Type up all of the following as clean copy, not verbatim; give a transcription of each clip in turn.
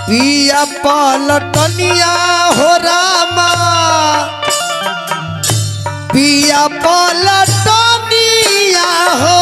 पिया पलटनिया हो रामा पिया पलटनिया हो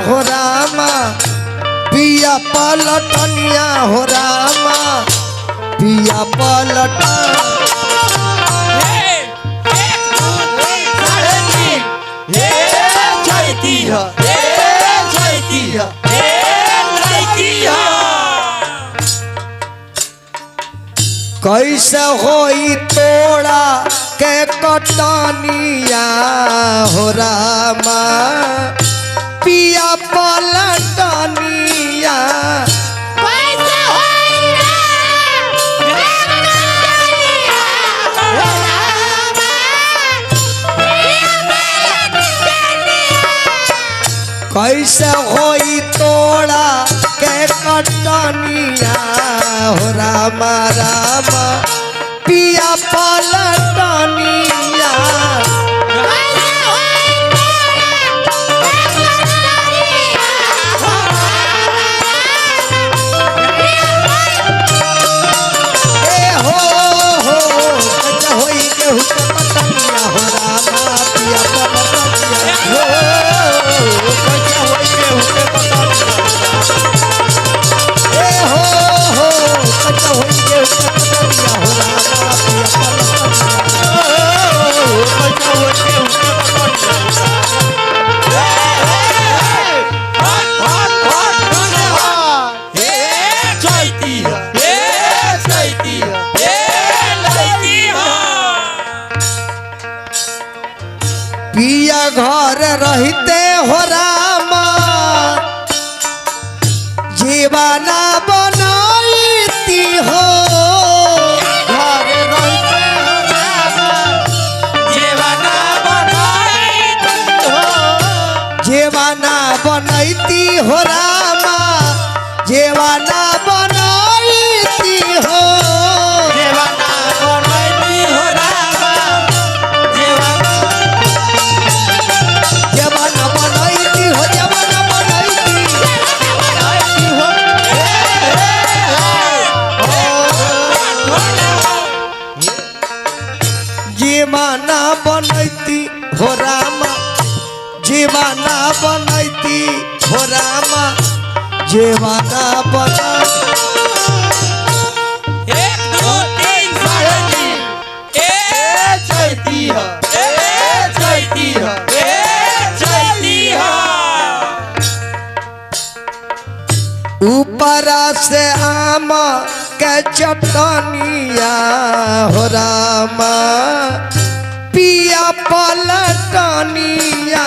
हो रामा पिया पलटनिया हो रामा पिया पलटन कैसे होई तोड़ा के कटनिया हो रामा पिया पलटनिया कैसे होई तोड़ा के कटनिया हो रामा रामा पिया पलटनिया पिया घर रहते हो रामा जीवाना बनाईती हो घर रहते हो रामा जीवाना बनाईती हो जीवाना बनाईती हो रामा जीवाना बनाईती हो जीवाना बनैती हो रामा जीवाना बनैती हो रामा जीवाना बना 1 2 3 साढ़े 3 चलती है चलती है चलती है ऊपर से आम के चटनिया हो रामा पिया पलटनिया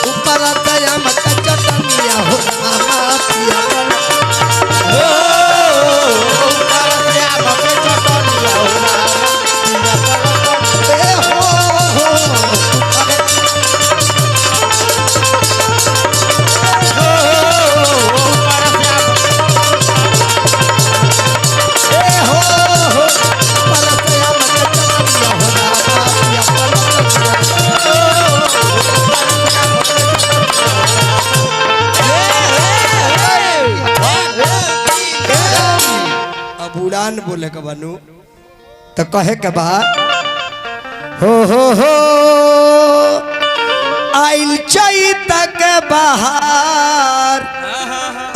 ऊपर से आम के चटनिया हो रामा पिया उड़ान बोले के बनू तो कहे के बा हो आइल चैत के बाहर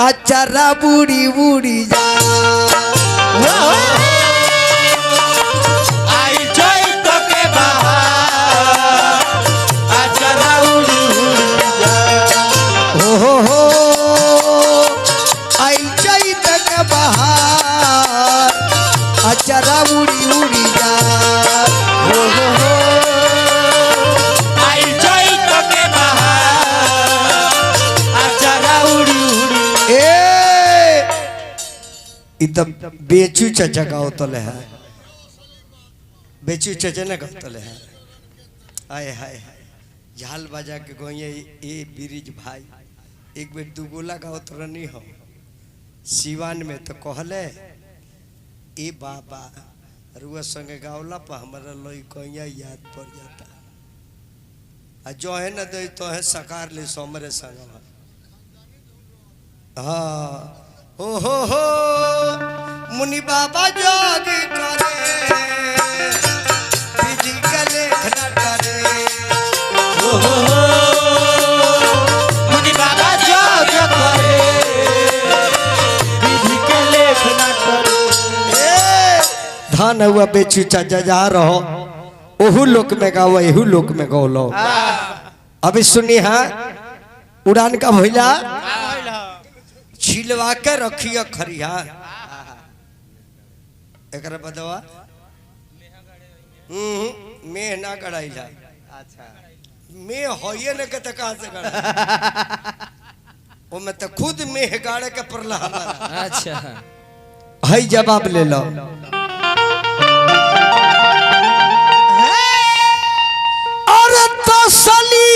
अचरा बुड़ी बुड़ी जा आइल चैत के बाहर अचरा बुड़ी बुड़ी जा हो आइल चैत के बाहर अचरा उड़ी उड़ी जा आइल चैत के बाहर इतब बेचू चचा गाओ तले है बेचू चचा ने गाओ तले है आए हाय हाय झाल बजा के गोइए ए बिरिज भाई एक बेर दुगोला गाओ तो रनी हो सिवान में तो कहले ए बाबा रुआ संगे गावला पर हमारा लोई कोइया याद पड़ जाता आ जो है न दे तो है सकार ले सोमरे संग हाँ हो मुनि बाबा जोग करे विधि का लेख न करे मुनि बाबा जोग करे विधि के लेख न करे धान हुआ बेचू चाचा जा रहो ओहू लोक में गाओ एहू लोक में गाओ लो अभी सुनी हाँ उड़ान का भैया छिलवा के रखिए खरिया एक बदवा मेह ना गड़ाइला अच्छा मेह होइए न के त कहां से गड़ा ओ में तो खुद मेह गाड़े के परला हमारा अच्छा है जवाब ले लो और तसली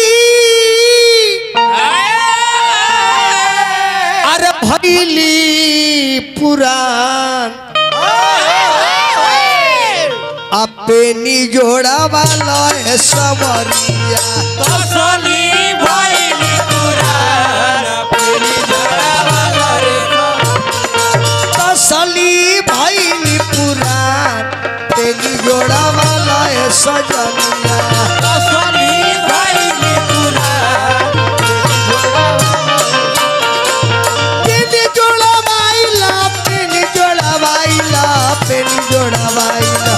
अरे भैली पुराण अपनी जोड़ा वाला है समरिया तसली भइली पुराण अपनी जोड़ा वाला रे तसली भैली पुराण तेरी जोड़ा वाला है सजनिया तसली भइली पुराण तेरी जोड़ा वाइला तेरी जोड़ा वाइला तेरी जोड़ा वाइला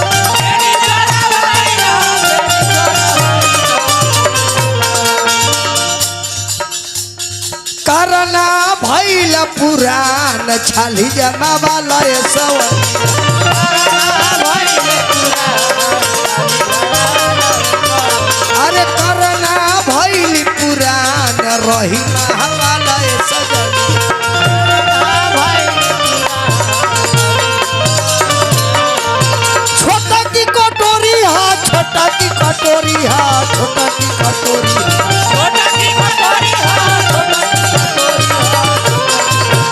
करना भैल पुराण छाली जमा वाला है सवन अरे करना भैल पुराण रही वाला है सजन छोटा की कटोरी हा छोटा की कटोरी हा छोटा की कटोरी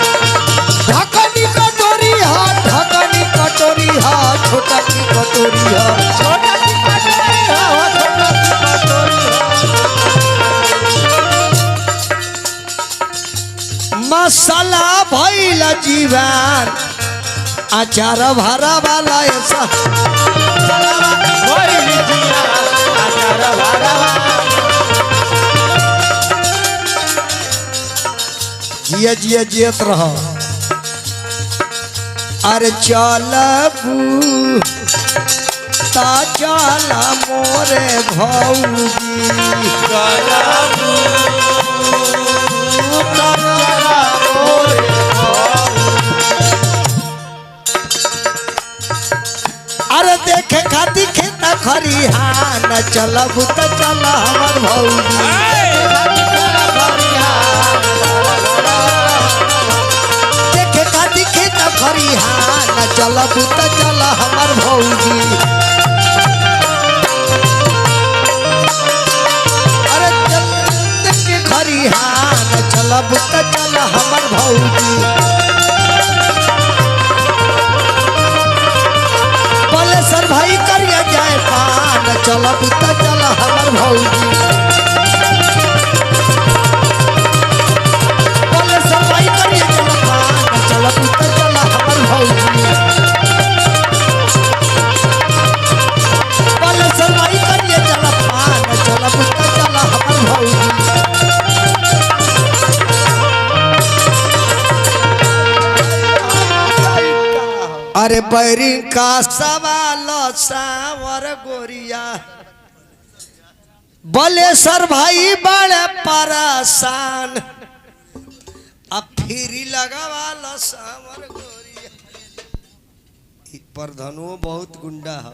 ढकनी कटोरी हा ढकनी कटोरी हा छोटा की कटोरी हा मसाला भैल जीवन अचार भरा वाला ऐसा जिया जिया जियत रहो अरे चलबू ता चला मोरे भौजी अरे देखे खाती खेता खरिहान चलबू त चला हमर भौजी देखे खाती खेता खरिहान चलबू त चला हमर भौजी अरे देखे खरिहान चलबू त चला हमर भौजी सर भाई करिया जाए पान चला पुता चला हमर भौजी बोले सर भाई करिया चला पान चला पुता चला हमर भौजी बोले सर भाई करिया चला पान चला पुता चला हमर भौजी अरे बैरी का सवाल सावर गोरिया बलेसर भाई बड़े परेशान अब फिरी लगावाल सावर गोरिया पर धनुओ बहुत गुंडा है।